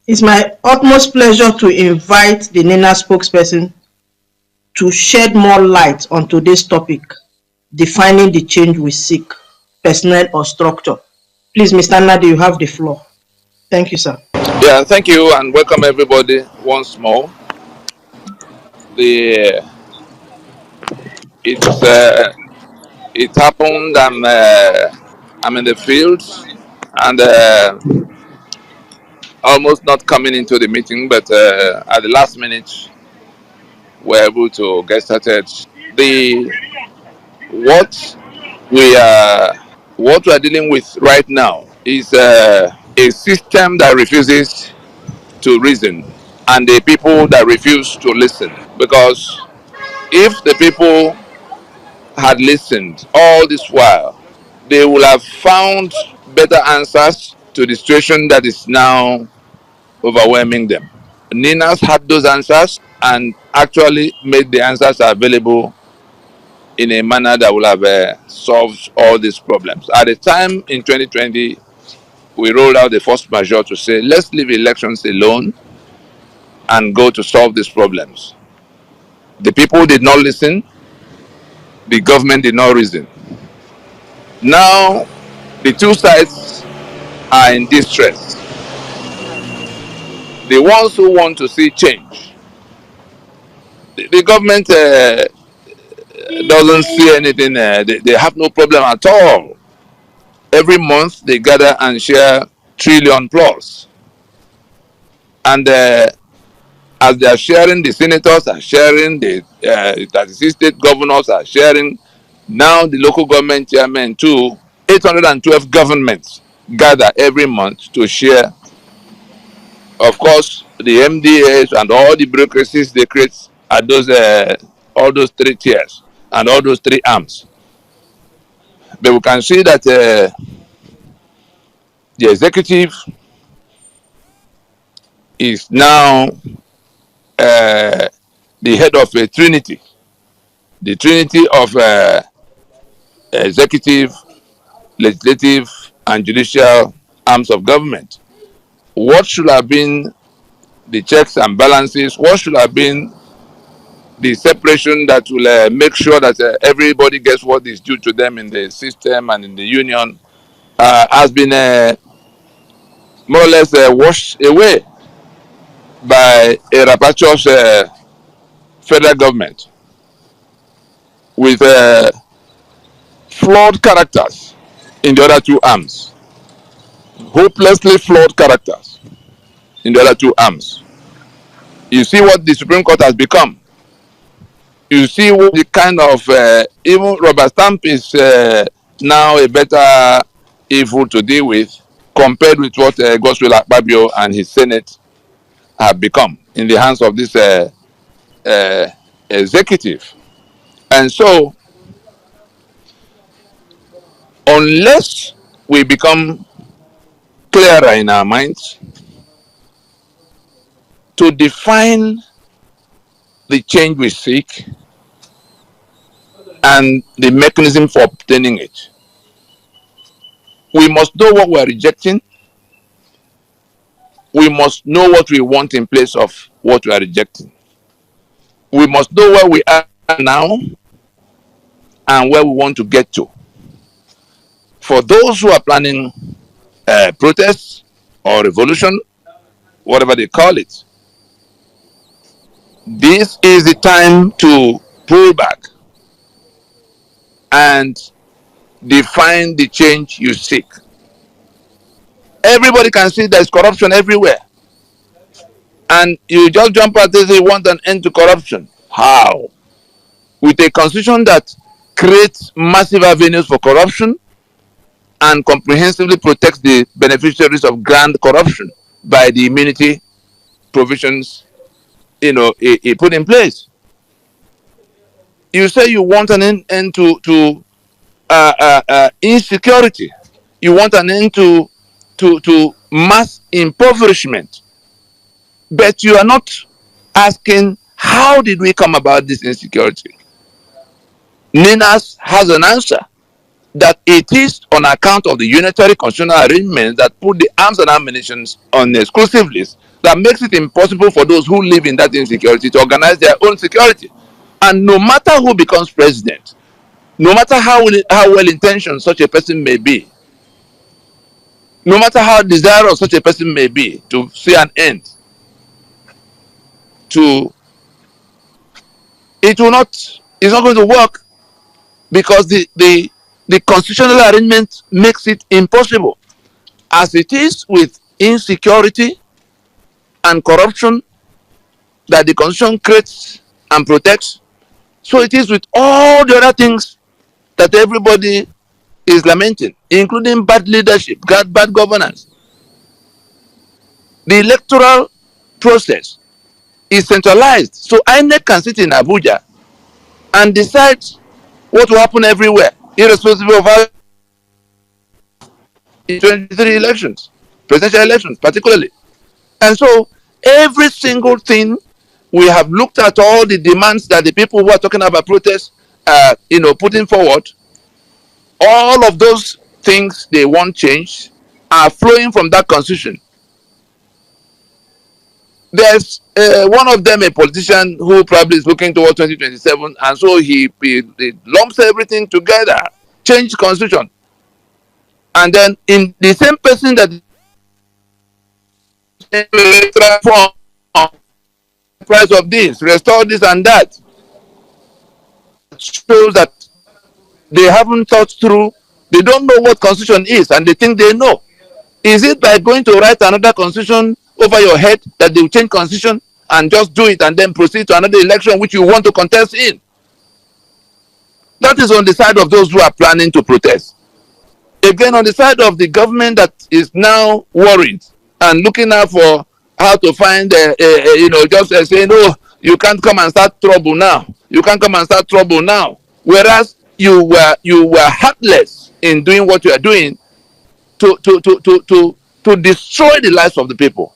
It's my utmost pleasure to invite the NENA spokesperson to shed more light on today's topic, defining the change we seek, personnel or structure. Please, Mr. Nadi, you have the floor. Thank you, sir. Yeah, thank you and welcome everybody once more. The it's it happened. I'm in the field and almost not coming into the meeting, but at the last minute we're able to get started. The what we are what we are dealing with right now is a system that refuses to reason and the people that refuse to listen because if the people had listened all this while, they would have found better answers to the situation that is now overwhelming them. Ninas had those answers and actually made the answers available in a manner that will have solved all these problems. At the time in 2020, we rolled out the first measure to say, let's leave elections alone and go to solve these problems. The people did not listen, the government did not reason. Now, the two sides are in distress. The ones who want to see change, the government doesn't see anything, they have no problem at all. Every month they gather and share trillion plus. And as they are sharing, the senators are sharing, the 36 state governors are sharing, now the local government chairman too, 812 governments gather every month to share. Of course, the MDAs and all the bureaucracies they create at those all those three tiers and all those three arms. But we can see that the executive is now the head of a trinity, the trinity of executive, legislative, and judicial arms of government. What should have been the checks and balances? What should have been the separation that will make sure that everybody gets what is due to them in the system and in the union has been more or less washed away by a rapacious federal government with flawed characters in the other two arms, hopelessly flawed characters in the other two arms. You see what the Supreme Court has become. You see what the kind of even rubber stamp is now a better evil to deal with compared with what Godswill Akpabio and his Senate have become in the hands of this executive. And so, unless we become clearer in our minds to define the change we seek and the mechanism for obtaining it, we must know what we are rejecting. We must know what we want in place of what we are rejecting. We must know where we are now and where we want to get to. For those who are planning protests or revolution, whatever they call it, this is the time to pull back and define the change you seek. Everybody can see there's corruption everywhere. And you just jump out and say you want an end to corruption. How? With a constitution that creates massive avenues for corruption and comprehensively protects the beneficiaries of grand corruption by the immunity provisions, it put in place. You say you want an end to insecurity. You want an end to mass impoverishment. But you are not asking, how did we come about this insecurity? NINAS has an answer. that it is on account of the unitary constitutional arrangement that put the arms and ammunition on the exclusive list that makes it impossible for those who live in that insecurity to organize their own security. And no matter who becomes president, no matter how well intentioned such a person may be, no matter how desirous such a person may be to see an end to, it's not going to work, because the constitutional arrangement makes it impossible. As it is with insecurity and corruption that the constitution creates and protects, so it is with all the other things that everybody is lamenting, including bad leadership, bad governance. The electoral process is centralized, so INEC can sit in Abuja and decide what will happen everywhere, irrespective of how 23 elections, presidential elections particularly. And so every single thing, we have looked at all the demands that the people who are talking about protests are, putting forward. All of those things they want change are flowing from that constitution. There's one of them, a politician who probably is looking toward 2027, and so he lumps everything together, change constitution, and then in the same person that price of this, restore this and that, shows that they haven't thought through. They don't know what constitution is, and they think they know. Is it by going to write another constitution over your head that they will change constitution and just do it and then proceed to another election which you want to contest in? That is on the side of those who are planning to protest. Again, on the side of the government that is now worried and looking out for how to find, just saying, oh, you can't come and start trouble now. You can't come and start trouble now. Whereas you were heartless in doing what you are doing to destroy the lives of the people.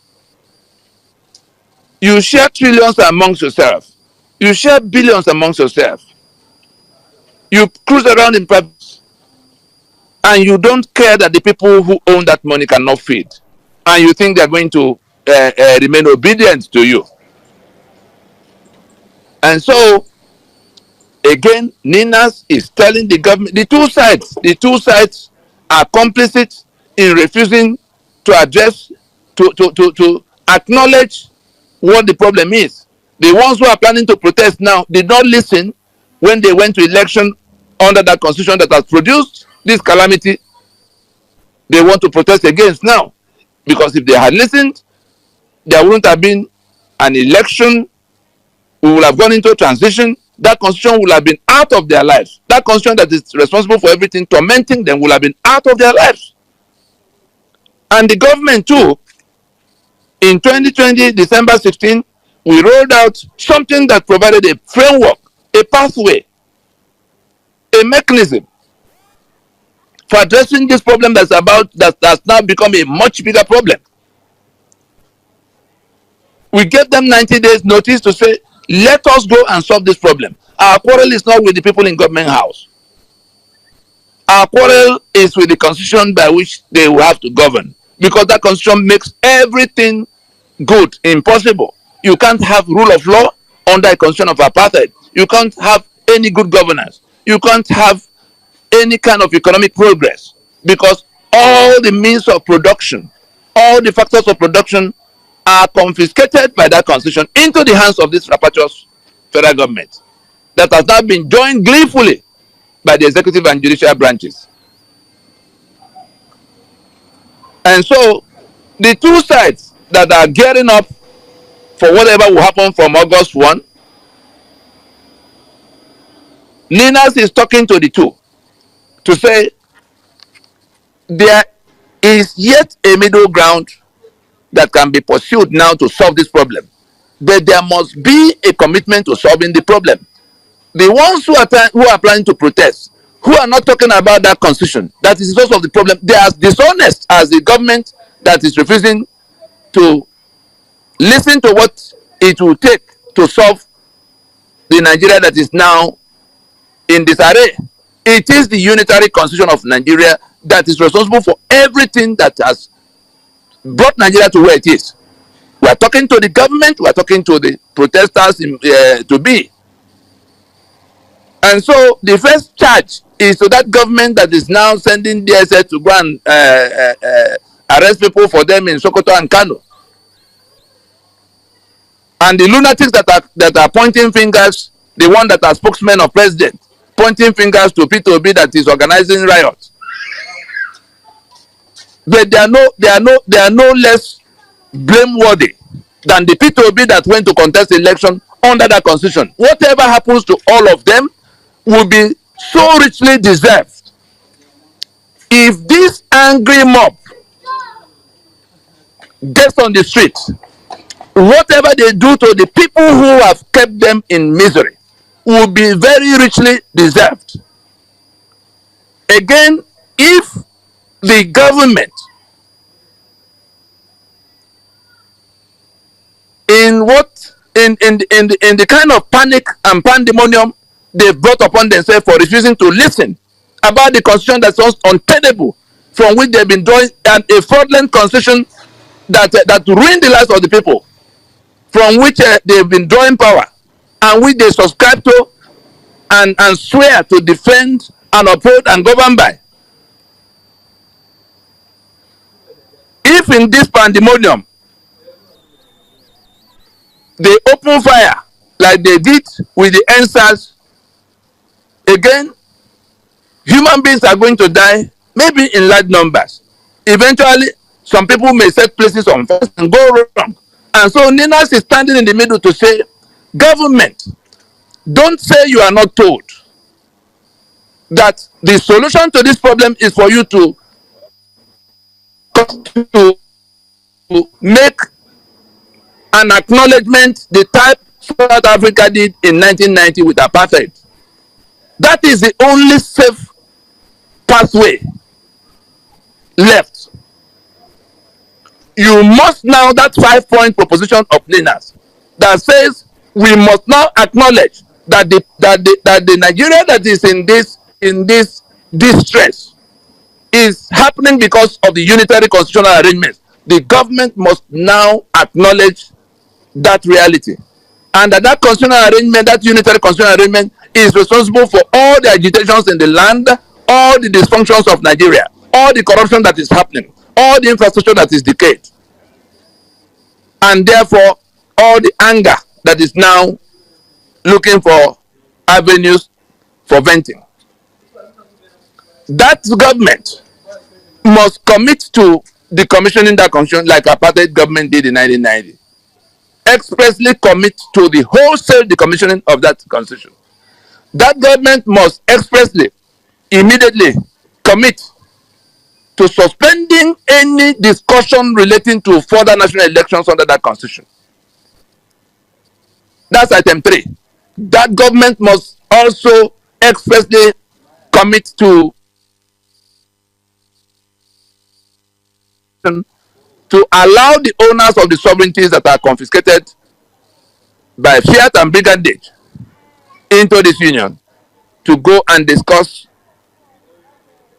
You share trillions amongst yourself. You share billions amongst yourself. You cruise around in private, and you don't care that the people who own that money cannot feed, and you think they're going to remain obedient to you. And so, again, Ninas is telling the government, the two sides are complicit in refusing to address, to acknowledge what the problem is. The ones who are planning to protest now did not listen when they went to election under that constitution that has produced this calamity they want to protest against now. Because if they had listened, there wouldn't have been an election. We would have gone into a transition. That constitution would have been out of their lives. That constitution that is responsible for everything, tormenting them, would have been out of their lives. And the government too, in 2020, December 16, we rolled out something that provided a framework, a pathway, a mechanism for addressing this problem that's now become a much bigger problem. We gave them 90 days notice to say, let us go and solve this problem. Our quarrel is not with the people in government house. Our quarrel is with the constitution by which they will have to govern. Because that constitution makes everything good impossible. You can't have rule of law under a constitution of apartheid. You can't have any good governance. You can't have any kind of economic progress, because all the means of production, all the factors of production are confiscated by that constitution into the hands of this rapacious federal government that has now been joined gleefully by the executive and judicial branches. And so the two sides that are gearing up for whatever will happen from August 1, Ninas is talking to the two to say there is yet a middle ground that can be pursued now to solve this problem. But there must be a commitment to solving the problem. The ones who are planning to protest, who are not talking about that constitution, that is the source of the problem, they are as dishonest as the government that is refusing to listen to what it will take to solve the Nigeria that is now in disarray. It is the unitary constitution of Nigeria that is responsible for everything that has brought Nigeria to where it is. We are talking to the government, we are talking to the protesters to be. And so the first charge is to that government that is now sending DSS to go and arrest people for them in Sokoto and Kano. And the lunatics that are pointing fingers, the one that are spokesmen of president, pointing fingers to Peter Obi that is organizing riots. But they are no less blameworthy than the Peter Obi that went to contest the election under that constitution. Whatever happens to all of them will be so richly deserved. If this angry mob gets on the streets, whatever they do to the people who have kept them in misery will be very richly deserved. Again, if the government in the kind of panic and pandemonium they brought upon themselves for refusing to listen about the constitution that was untenable, from which they've been drawing, and a fraudulent constitution that ruined the lives of the people, from which they've been drawing power, and which they subscribe to and swear to defend and uphold and govern by. If in this pandemonium they open fire like they did with the NSAS, again, human beings are going to die, maybe in large numbers. Eventually, some people may set places on fire and go wrong. And so Ninas is standing in the middle to say, government, don't say you are not told that the solution to this problem is for you to make an acknowledgement the type South Africa did in 1990 with apartheid. That is the only safe pathway left. You must now, that 5-point proposition of Ninas that says we must now acknowledge that the Nigeria that is in this distress is happening because of the unitary constitutional arrangement. The government must now acknowledge that reality, and that constitutional arrangement, that unitary constitutional arrangement, is responsible for all the agitations in the land, all the dysfunctions of Nigeria, all the corruption that is happening, all the infrastructure that is decayed, and therefore all the anger that is now looking for avenues for venting. That government must commit to decommissioning that constitution like apartheid government did in 1990. Expressly commit to the wholesale decommissioning of that constitution. That government must expressly, immediately commit to suspending any discussion relating to further national elections under that constitution. That's item 3. That government must also expressly commit to allow the owners of the sovereignties that are confiscated by fiat and brigandage into this union to go and discuss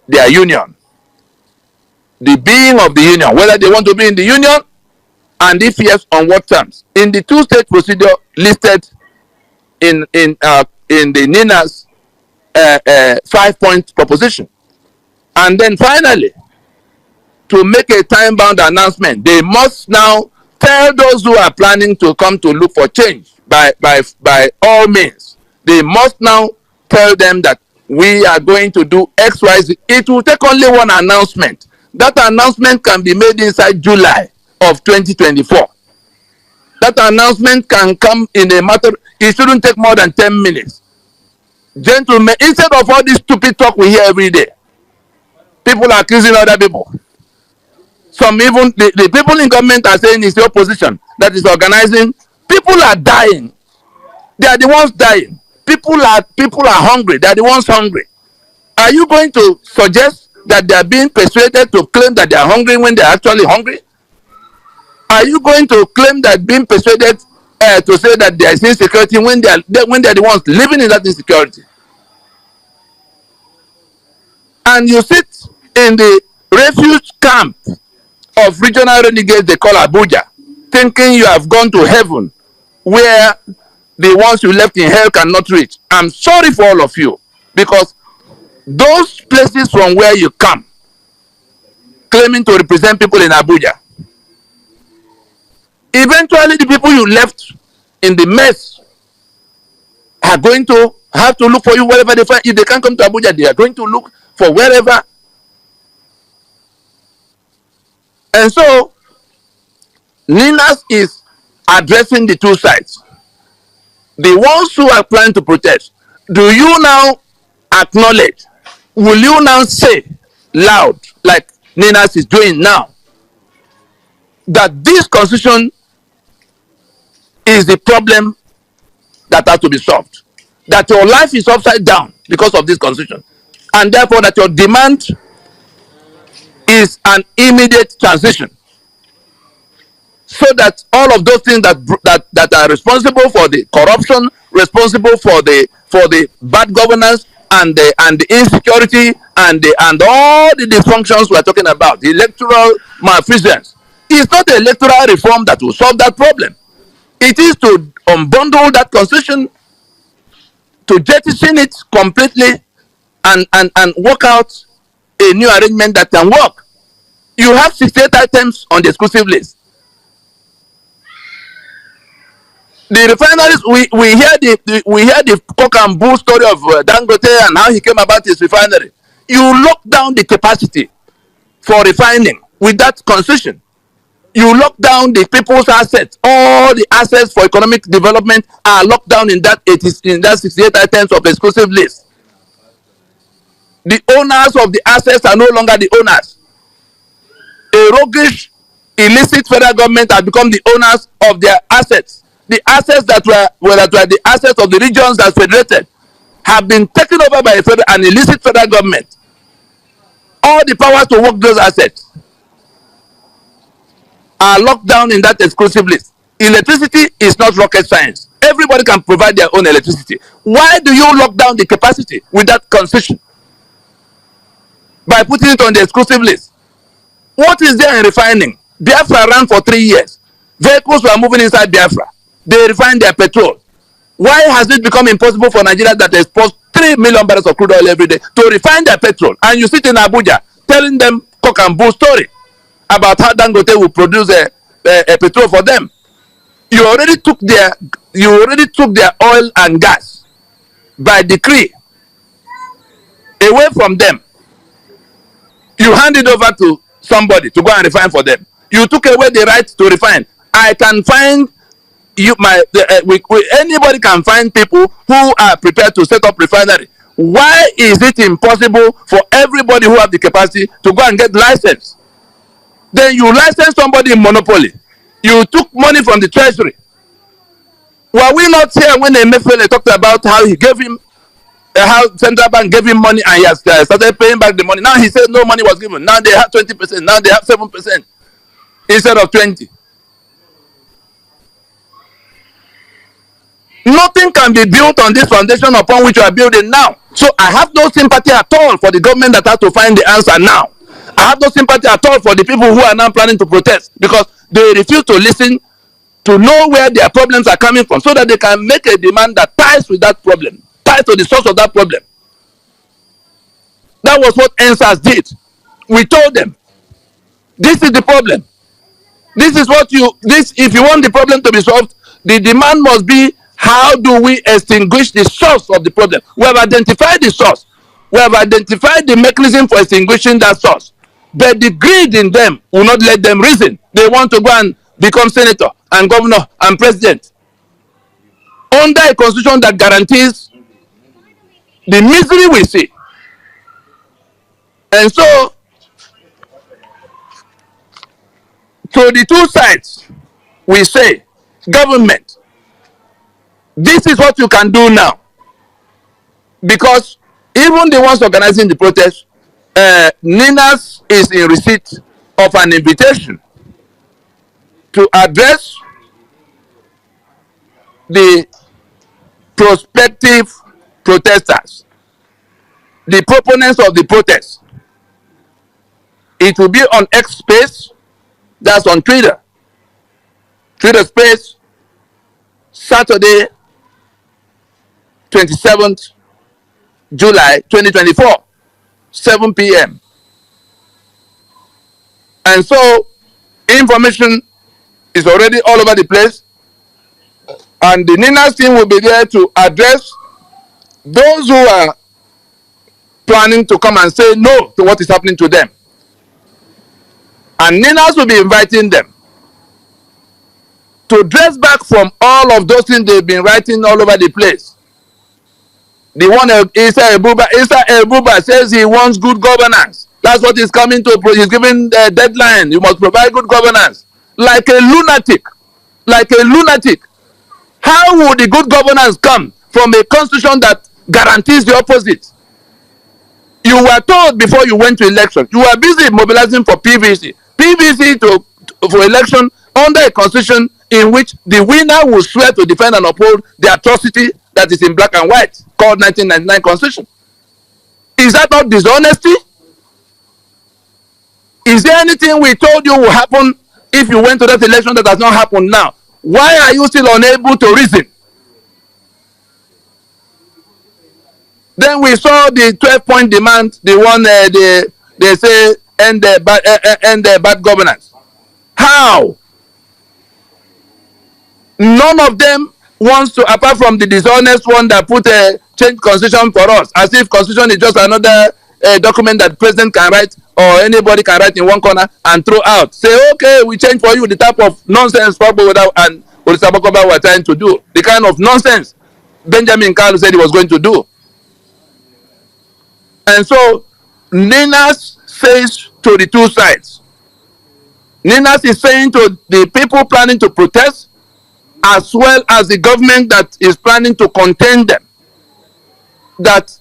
their union, the being of the union, whether they want to be in the union, and if yes, on what terms. In the 2-stage procedure listed in the Ninas 5-point proposition. And then finally, to make a time-bound announcement, they must now tell those who are planning to come to look for change by all means. They must now tell them that we are going to do X, Y, Z. It will take only one announcement. That announcement can be made inside July of 2024. That announcement can come in a matter, it shouldn't take more than 10 minutes. Gentlemen, instead of all this stupid talk we hear every day, people are accusing other people. Some even, the people in government are saying it's the opposition that is organizing. People are dying. They are the ones dying. People are hungry. They are the ones hungry. Are you going to suggest that they are being persuaded to claim that they are hungry when they are actually hungry? Are you going to claim that being persuaded to say that there is insecurity when they are the ones living in that insecurity? and you sit in the refuge camp of regional renegades they call Abuja, thinking you have gone to heaven where the ones you left in hell cannot reach. I'm sorry for all of you, because those places from where you come, claiming to represent people in Abuja, eventually the people you left in the mess are going to have to look for you wherever they find. If they can't come to Abuja, they are going to look for wherever. And so Ninas is addressing the two sides. The ones who are planning to protest, do you now acknowledge, will you now say loud, like Ninas is doing now, that this constitution is the problem that has to be solved? That your life is upside down because of this constitution, and therefore that your demand is an immediate transition, so that all of those things that are responsible for the corruption, responsible for the bad governance and the insecurity and all the dysfunctions we are talking about, the electoral malfeasance, it's not the electoral reform that will solve that problem. It is to unbundle that constitution, to jettison it completely, and work out a new arrangement that can work. You have 68 items on the exclusive list. The refineries, we hear the cock and bull story of Dangote and how he came about his refinery. You lock down the capacity for refining with that concession. You lock down the people's assets. All the assets for economic development are locked down in that 68 items of exclusive list. The owners of the assets are no longer the owners. A roguish, illicit federal government has become the owners of their assets. The assets that were the assets of the regions that federated have been taken over by an illicit federal government. All the powers to work those assets are locked down in that exclusive list. Electricity is not rocket science. Everybody can provide their own electricity. Why do you lock down the capacity with that concession by putting it on the exclusive list? What is there in refining? Biafra ran for 3 years. Vehicles were moving inside Biafra. They refined their petrol. Why has it become impossible for Nigeria that export 3 million barrels of crude oil every day to refine their petrol? And you sit in Abuja telling them cock and bull story about how Dangote will produce a petrol for them. You already took their oil and gas by decree away from them. You hand it over to somebody to go and refine for them. You took away the right to refine. I can find you anybody can find people who are prepared to set up refinery. Why is it impossible for everybody who have the capacity to go and get license? Then you license somebody in monopoly. You took money from the treasury. Were we not here when Emefiele talked about how he gave him, how central bank gave him money and he has started paying back the money? Now he said no money was given. Now they have 20%. Now they have 7% instead of 20%. Nothing can be built on this foundation upon which you are building now. So I have no sympathy at all for the government that has to find the answer now. I have no sympathy at all for the people who are now planning to protest, because they refuse to listen to know where their problems are coming from, so that they can make a demand that ties with that problem, ties to the source of that problem. That was what NSAS did. We told them, this is the problem. This is what if you want the problem to be solved, the demand must be, how do we extinguish the source of the problem? We have identified the source. We have identified the mechanism for extinguishing that source. But the greed in them will not let them reason. They want to go and become senator and governor and president under a constitution that guarantees the misery we see. And so, to the two sides, we say, government, this is what you can do now. Because even the ones organizing the protest, Ninas is in receipt of an invitation to address the prospective protesters. the proponents of the protest. It will be on X space, that's on Twitter. Twitter space, Saturday, 27th July 2024, 7 p.m. And so information is already all over the place, and the NINAS team will be there to address those who are planning to come and say no to what is happening to them. And NINAS will be inviting them to dress back from all of those things they've been writing all over the place. The one Isa Ebuba says he wants good governance. That's what he's coming to. He's giving the deadline. You must provide good governance. Like a lunatic. Like a lunatic. How would the good governance come from a constitution that guarantees the opposite? You were told before you went to election. You were busy mobilizing for PVC. PVC for election under a constitution in which the winner will swear to defend and uphold the atrocity that is in black and white, called 1999 Constitution. Is that not dishonesty? Is there anything we told you will happen if you went to that election that has not happened now? Why are you still unable to reason? Then we saw the 12-point demand, the one they say end bad governance. How? None of them wants to, apart from the dishonest one that put a change constitution for us, as if constitution is just another document that president can write or anybody can write in one corner and throw out. Say, okay, we change for you the type of nonsense Pablo and Olisabakoba were trying to do. The kind of nonsense Benjamin Kalu said he was going to do. And so NINAS says to the two sides. NINAS is saying to the people planning to protest, as well as the government that is planning to contain them, that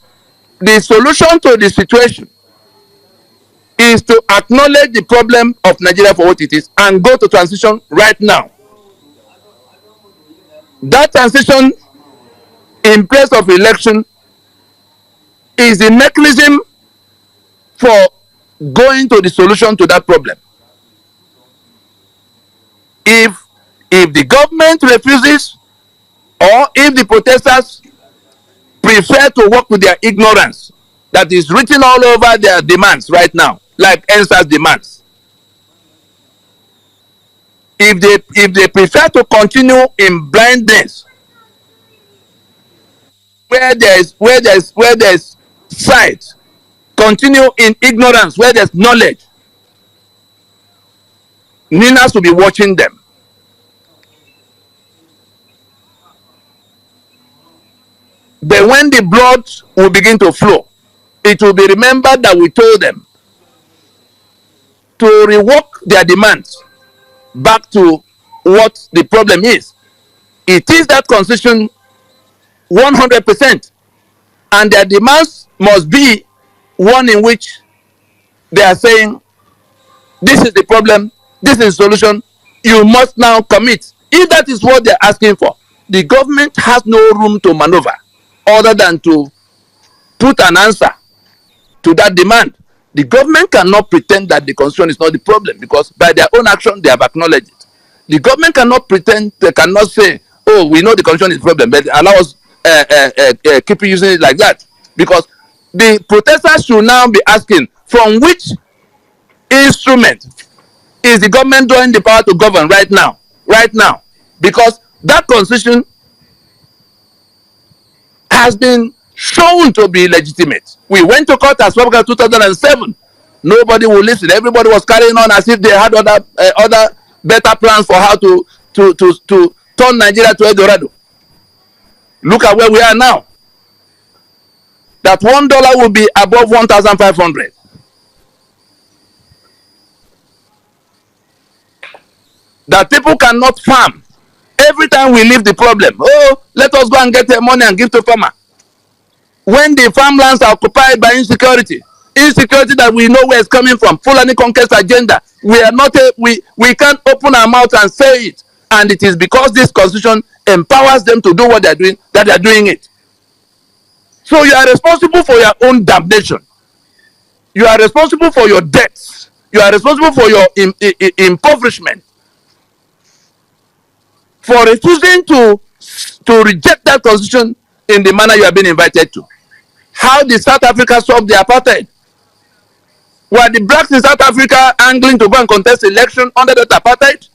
the solution to the situation is to acknowledge the problem of Nigeria for what it is and go to transition right now. That transition in place of election is the mechanism for going to the solution to that problem. If the government refuses, or if the protesters prefer to work with their ignorance that is written all over their demands right now, like NSAS demands, if they prefer to continue in blindness, where there's sight, continue in ignorance where there's knowledge, NINAS will be watching them. But when the blood will begin to flow, it will be remembered that we told them to rework their demands back to what the problem is. It is that constitution 100%, and their demands must be one in which they are saying, this is the problem, this is the solution, you must now commit. If that is what they're asking for, the government has no room to maneuver other than to put an answer to that demand. The government cannot pretend that the constitution is not the problem, because by their own action they have acknowledged it. The government cannot pretend, they cannot say, oh, we know the constitution is the problem, but allow us keep using it like that. Because the protesters should now be asking, from which instrument is the government drawing the power to govern right now? Right now. Because that constitution has been shown to be legitimate. We went to court as well in 2007. Nobody would listen. Everybody was carrying on as if they had other better plans for how to turn Nigeria to Eldorado. Look at where we are now. That $1 will be above 1,500. That people cannot farm. Every time we leave the problem, oh, let us go and get the money and give to farmer. When the farmlands are occupied by insecurity that we know where it's coming from, Fulani conquest agenda, we are not we can't open our mouth and say it, and it is because this constitution empowers them to do what they're doing that they're doing it. So you are responsible for your own damnation. You are responsible for your debts. You are responsible for your impoverishment. For refusing to reject that constitution in the manner you have been invited to. How did South Africa solve the apartheid? Were the blacks in South Africa angling to go and contest election under that apartheid?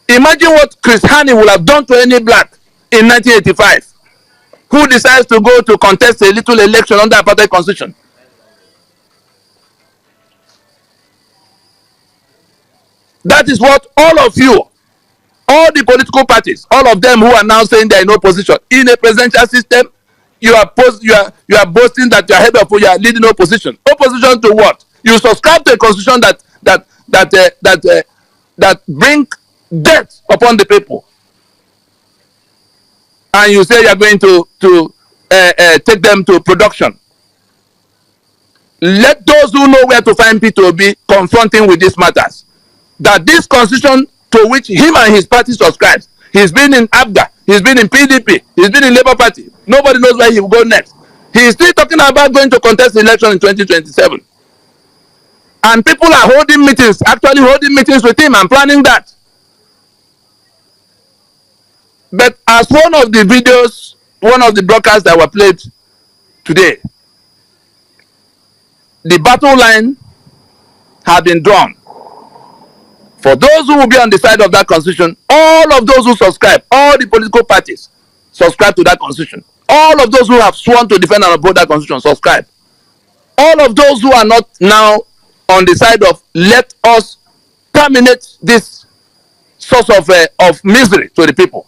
Imagine what Chris Hani would have done to any black in 1985 who decides to go to contest a little election under apartheid constitution. That is what all of you, all the political parties, all of them who are now saying they are in opposition in a presidential system, you are boasting that you are head of, you are leading opposition. Opposition to what? You subscribe to a constitution that bring death upon the people, and you say you are going to take them to production. Let those who know where to find P2B confronting with these matters. That this constitution to which him and his party subscribes, he's been in ABGA, he's been in PDP, he's been in Labour Party. Nobody knows where he will go next. He is still talking about going to contest the election in 2027. And people are holding meetings, actually holding meetings with him and planning that. But as one of the videos, one of the broadcasts that were played today, the battle line had been drawn. For those who will be on the side of that constitution, all of those who subscribe, all the political parties subscribe to that constitution. All of those who have sworn to defend and uphold that constitution subscribe. All of those who are not now on the side of let us terminate this source of misery to the people,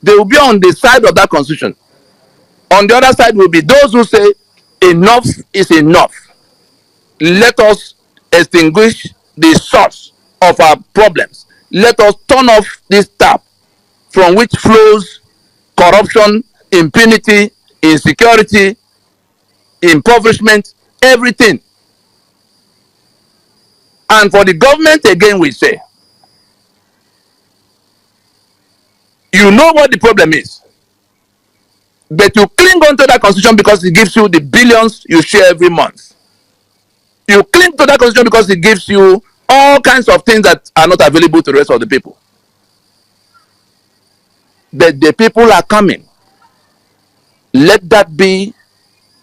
they will be on the side of that constitution. On the other side will be those who say enough is enough. Let us extinguish the source of our problems. Let us turn off this tap from which flows corruption, impunity, insecurity, impoverishment, everything. And for the government, again, we say, you know what the problem is, but you cling on to that constitution because it gives you the billions you share every month. You cling to that constitution because it gives you all kinds of things that are not available to the rest of the people. But the people are coming. Let that be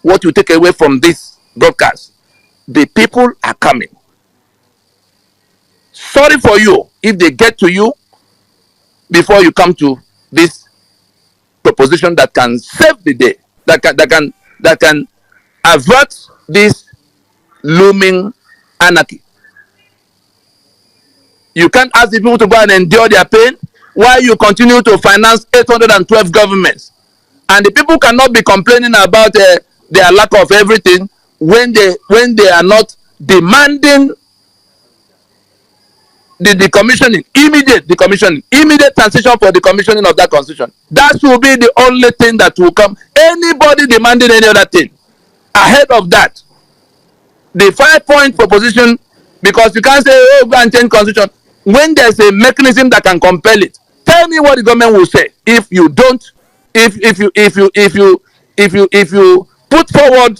what you take away from this broadcast. The people are coming. Sorry for you if they get to you before you come to this proposition that can save the day, that can avert this looming anarchy. You can't ask the people to go and endure their pain while you continue to finance 812 governments. And the people cannot be complaining about their lack of everything when they are not demanding the decommissioning, immediate transition for the commissioning of that constitution. That will be the only thing that will come. Anybody demanding any other thing ahead of that, the 5-point proposition, because you can't say, oh, go and change constitution when there's a mechanism that can compel it. Tell me what the government will say if you don't, if you put forward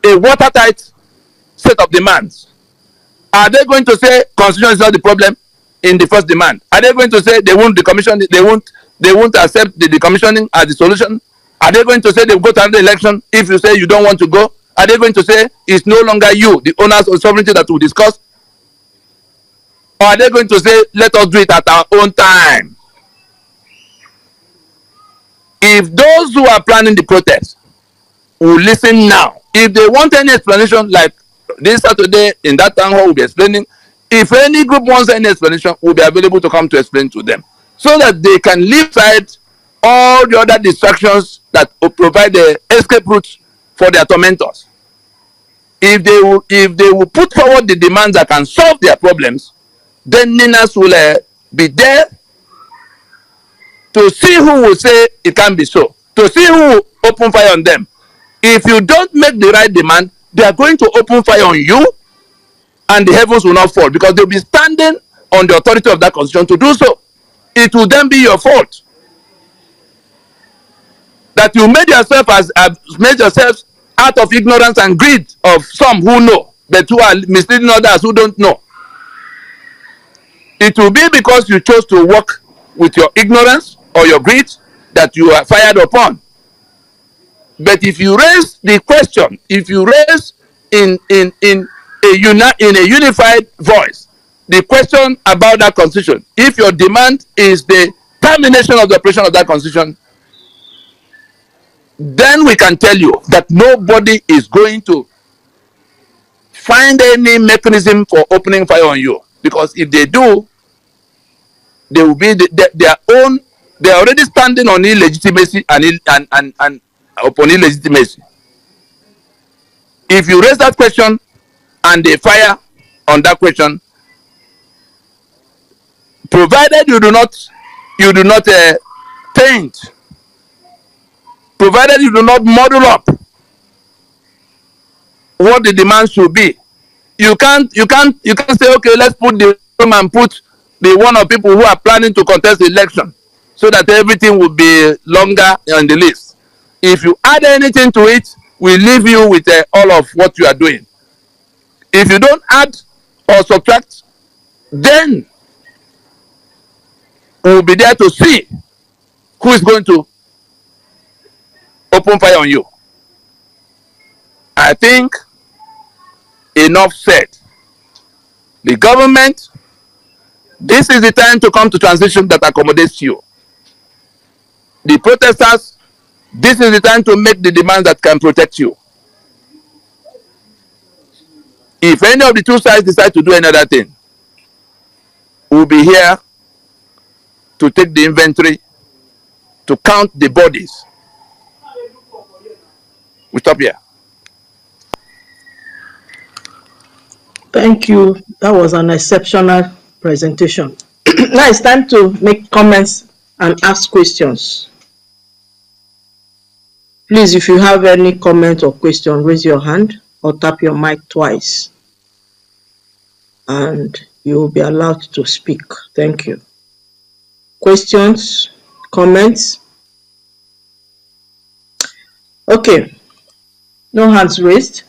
a watertight set of demands. Are they going to say constitution is not the problem in the first demand? Are they going to say they won't decommission, they won't accept the decommissioning as the solution? Are they going to say they will go to another election if you say you don't want to go? Are they going to say it's no longer you, the owners of sovereignty, that will discuss? Or are they going to say let us do it at our own time? If those who are planning the protest will listen now, if they want any explanation, like this Saturday in that town hall, we'll be explaining. If any group wants any explanation, we'll be available to come to explain to them, so that they can leave aside all the other distractions that will provide the escape routes for their tormentors. If they will put forward the demands that can solve their problems, then Ninas will be there to see who will say it can be so, to see who will open fire on them. If you don't make the right demand, they are going to open fire on you, and the heavens will not fall, because they'll be standing on the authority of that constitution to do so. It will then be your fault. that you made yourself out of ignorance and greed of some who know, but who are misleading others who don't know. It will be because you chose to work with your ignorance or your greed that you are fired upon. But if you raise the question, if you raise in a unified voice the question about that constitution, if your demand is the termination of the operation of that constitution, then we can tell you that nobody is going to find any mechanism for opening fire on you, because if they do, they will be their own. They are already standing on illegitimacy and upon illegitimacy. If you raise that question and they fire on that question, provided you do not taint, provided you do not model up what the demand should be, you can't say, okay, let's put the room and put the one of people who are planning to contest the election, so that everything will be longer on the list. If you add anything to it, we leave you with all of what you are doing. If you don't add or subtract, then we'll be there to see who is going to open fire on you. I think enough said. The government, this is the time to come to transition that accommodates you. The protesters, this is the time to make the demands that can protect you. If any of the two sides decide to do another thing, we'll be here to take the inventory, to count the bodies. We stop here. Thank you. That was an exceptional presentation. Now it's time to make comments and ask questions. Please, if you have any comment or question, raise your hand or tap your mic twice, and you will be allowed to speak. Thank you. Questions, comments? Okay, no hands raised.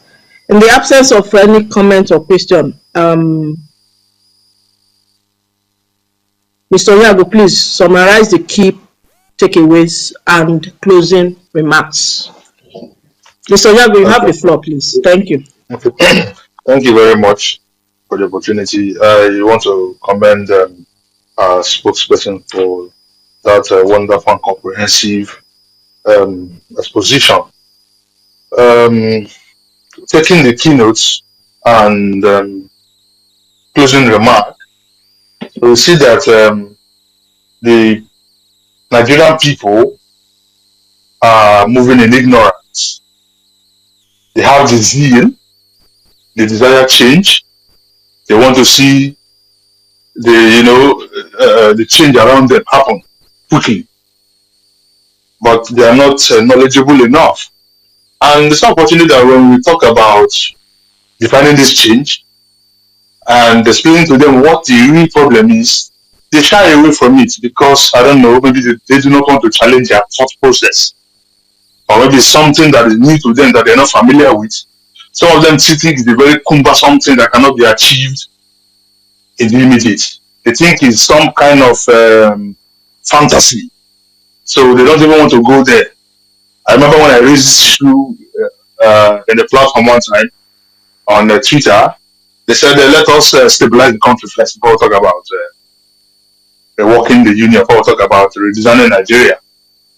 In the absence of any comment or question, Mr. Yago, please summarize the key takeaways and closing remarks. Mr. Yago, you have the floor, please. Thank you. Okay. Thank you very much for the opportunity. I want to commend our spokesperson for that wonderful and comprehensive exposition. Taking the keynotes and closing remark, we see that the Nigerian people are moving in ignorance. They have the zeal, they desire change. They want to see the change around them happen quickly, but they are not knowledgeable enough. And it's unfortunate that when we talk about defining this change and explaining to them what the real problem is, they shy away from it because, I don't know, maybe they do not want to challenge their thought process, or maybe something that is new to them that they're not familiar with. Some of them think it's a very cumbersome thing that cannot be achieved in the immediate. They think it's some kind of fantasy, so they don't even want to go there. I remember when I raised this issue in the platform one time on Twitter, they said, let us stabilize the country first before we talk about working the union, before we talk about redesigning Nigeria.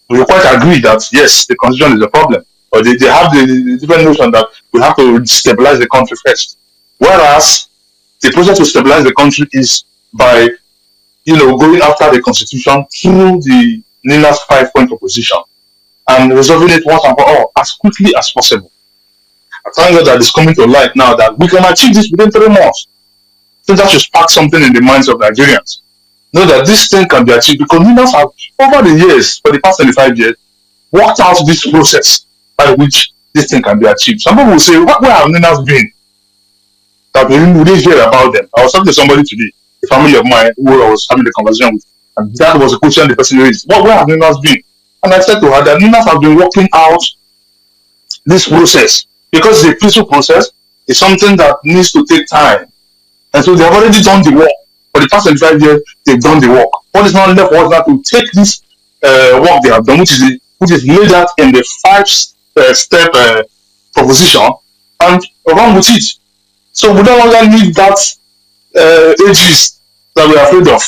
We quite agree that, yes, the constitution is a problem, but they have the different notion that we have to stabilize the country first. Whereas the process to stabilize the country is by, going after the constitution through the NINA's 5-point proposition and resolving it once and for all as quickly as possible. I thank God that it's coming to light now that we can achieve this within 3 months. So that should spark something in the minds of Nigerians. Know that this thing can be achieved because NINAs have, over the years, for the past 25 years, worked out this process by which this thing can be achieved. Some people will say, where have NINAs been? That we didn't hear about them. I was talking to somebody today, a family of mine who I was having the conversation with, and that was a question the person raised. Where have NINAs been? And I said to her that Ninas have been working out this process because the peaceful process is something that needs to take time. And so they have already done the work. For the past 25 years, they've done the work. What is now left for us now to take this work they have done, which is laid out in the five-step proposition, and run with it. So we no longer need that ages that we are afraid of.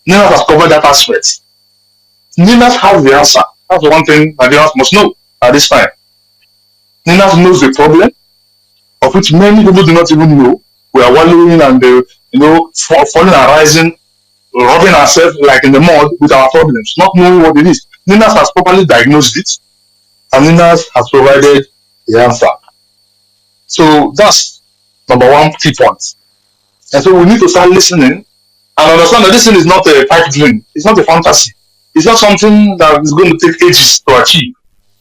Ninas has covered that aspect. Ninas has the answer. That's the one thing Nigerians must know at this time. Ninas knows the problem, of which many people do not even know. We are wallowing and falling and rising, rubbing ourselves like in the mud with our problems, not knowing what it is. Ninas has properly diagnosed it, and Ninas has provided the answer. So that's number one key point. And so we need to start listening and understand that this thing is not a pipe dream. It's not a fantasy. It's not something that is going to take ages to achieve.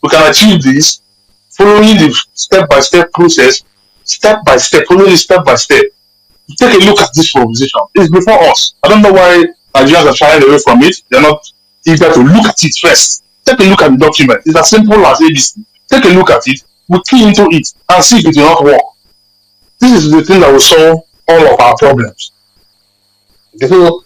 We can achieve this following the step-by-step process, step by step, following step by step. Take a look at this proposition. It's before us. I don't know why Nigerians are shying away from it. They're not eager to look at it first. Take a look at the document. It's as simple as ABC. Take a look at it. We key into it and see if it will not work. This is the thing that will solve all of our problems. So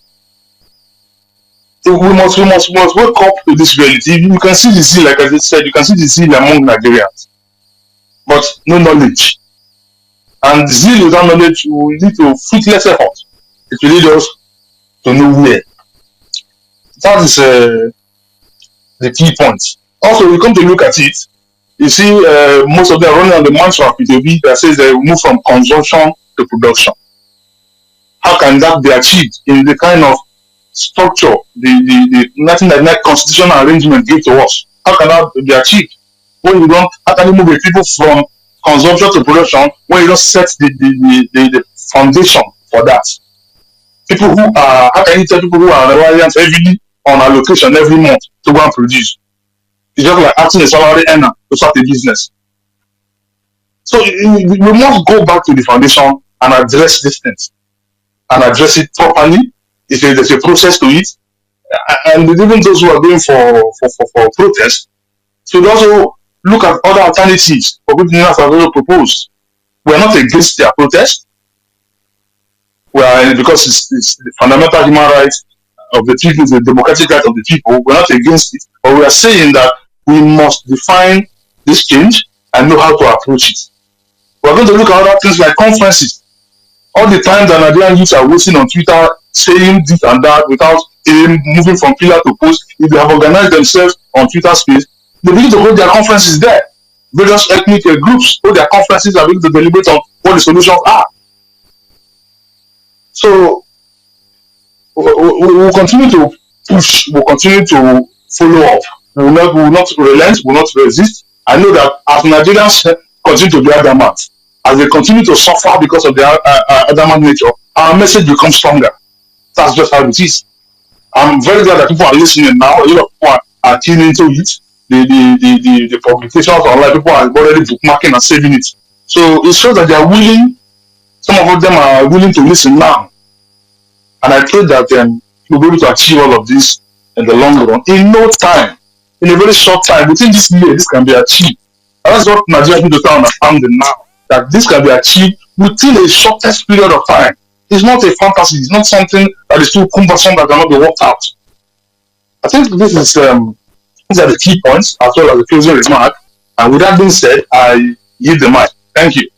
we must wake up to this reality. You can see the zeal, like I just said, you can see the zeal among Nigerians, but no knowledge. And zeal without knowledge will lead to fruitless effort. It will lead us to nowhere. That is the key point. Also, we come to look at it. You see, most of them are running on the mantra of P2B that says they move from consumption to production. How can that be achieved in the kind of structure the 1999 constitutional arrangement gave to us? How can that be achieved? When you don't, how can you move the people from consumption to production when you don't set the foundation for that? People who are, how can you tell people who are reliant heavily on allocation every month to go and produce? It's just like asking a salary earner to start a business. So we must go back to the foundation and address these things and address it properly. If there's a process to it, and even those who are going for protest should also look at other alternatives for which Ninas have also proposed. We are not against their protest. We are, because it's the fundamental human rights of the people, the democratic right of the people. We're not against it, but we are saying that we must define this change and know how to approach it. We're going to look at other things like conferences. All the time that Nigerian youths are wasting on Twitter saying this and that without moving from pillar to post, if they have organized themselves on Twitter space, they begin to hold their conferences there. Various ethnic groups hold their conferences and begin to deliberate on what the solutions are. So we'll continue to push, we'll continue to follow up. We will not relent, we will not resist. I know that as Nigerians continue to be adamant, as they continue to suffer because of their adamant nature, our message becomes stronger. That's just how it is. I'm very glad that people are listening now. A lot of people are tuning into it. The publications online, people are already bookmarking and saving it. So it shows that they are willing, some of them are willing to listen now. And I pray that we'll be able to achieve all of this in the long run. In no time, in a very short time, within this year, this can be achieved. And that's what Nigeria people are understanding now, that this can be achieved within a shortest period of time. It's not a fantasy. It's not something that is too cumbersome that cannot be worked out. I think this is these are the key points as well as the closing remark. And with that being said, I yield the mic. Thank you.